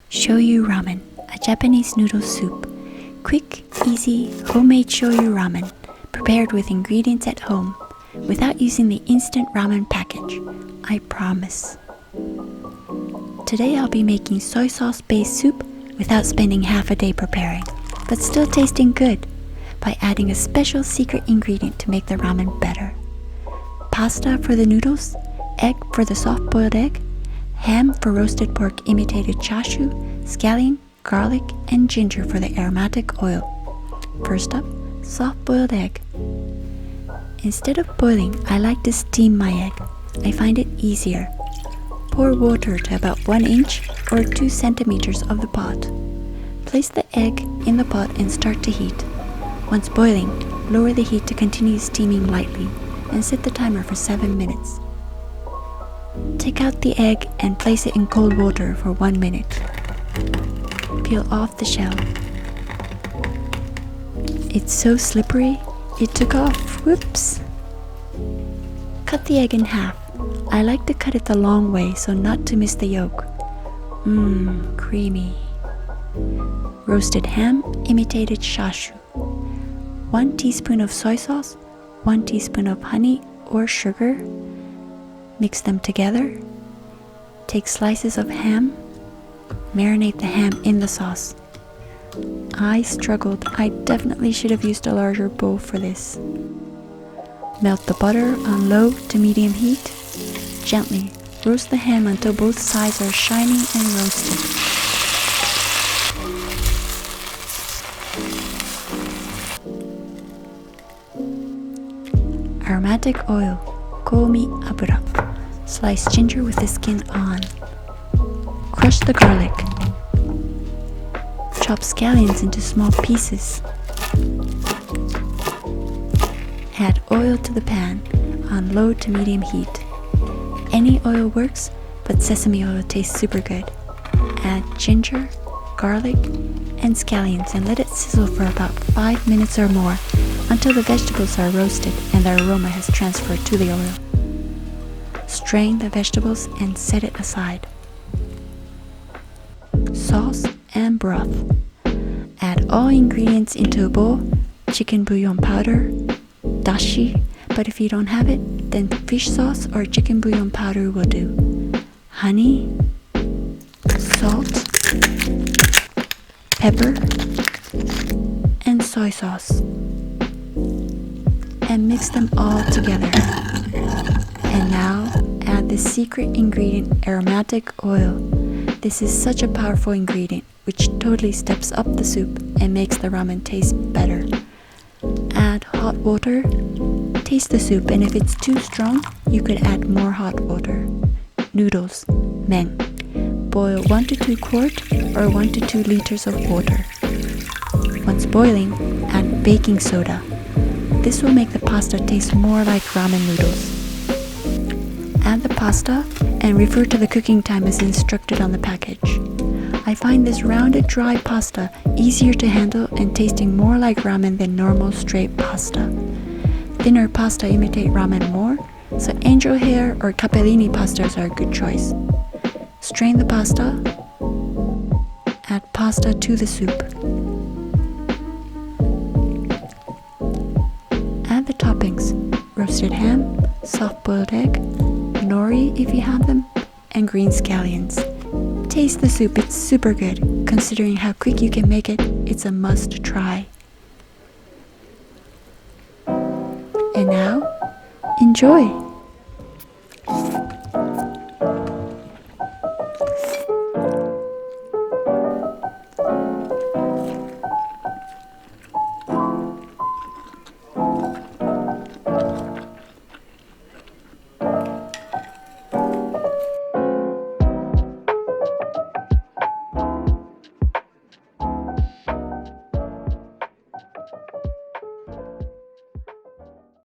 Shoyu Ramen, a Japanese noodle soup. Quick, easy, homemade shoyu ramen, prepared with ingredients at home, without using the instant ramen package. I promise. Today I'll be making soy sauce based soup without spending half a day preparing, but still tasting good, by adding a special secret ingredient to make the ramen better. Pasta for the noodles, egg for the soft-boiled egg, ham for roasted pork imitated cha-shu, scallion, garlic, and ginger for the aromatic oil. First up, soft-boiled egg. Instead of boiling, I like to steam my egg. I find it easier. Pour water to about 1 inch or 2 centimeters of the pot. Place the egg in the pot and start to heat. Once boiling, lower the heat to continue steaming lightly and set the timer for 7 minutes. Take out the egg and place it in cold water for 1 minute. Peel off the shell. It's so slippery, it took off. Whoops! Cut the egg in half. I like to cut it the long way so not to miss the yolk. Creamy. Roasted ham, imitated cha-shu. 1 teaspoon of soy sauce, 1 teaspoon of honey or sugar. Mix them together. Take slices of ham. Marinate the ham in the sauce. I struggled. I definitely should have used a larger bowl for this. Melt the butter on low to medium heat. Gently roast the ham until both sides are shiny and roasted. Aromatic oil, komi-abura. Slice ginger with the skin on. Crush the garlic. Chop scallions into small pieces. Add oil to the pan on low to medium heat. Any oil works, but sesame oil tastes super good. Add ginger, garlic, and scallions and let it sizzle for about 5 minutes or more until the vegetables are roasted and the aroma has transferred to the oil. Strain the vegetables and set it aside. Sauce and broth. Add all ingredients into a bowl. Chicken bouillon powder, dashi, but if you don't have it, then fish sauce or chicken bouillon powder will do. Honey, salt, pepper, and soy sauce. And mix them all together. And now add the secret ingredient, aromatic oil. This is such a powerful ingredient which totally steps up the soup and makes the ramen taste better. Add hot water. Taste the soup, and if it's too strong, you could add more hot water. Noodles, men. Boil 1 to 2 quarts or 1 to 2 liters of water. Once boiling, add baking soda. This will make the pasta taste more like ramen noodles. Add the pasta and refer to the cooking time as instructed on the package. I find this rounded dry pasta easier to handle and tasting more like ramen than normal straight pasta. Thinner pasta imitate ramen more, so angel hair or capellini pastas are a good choice. Strain the pasta. Add pasta to the soup. Add the toppings, roasted ham, soft-boiled egg, nori if you have them, and green scallions. Taste the soup, it's super good. Considering how quick you can make it, it's a must try. And now, enjoy!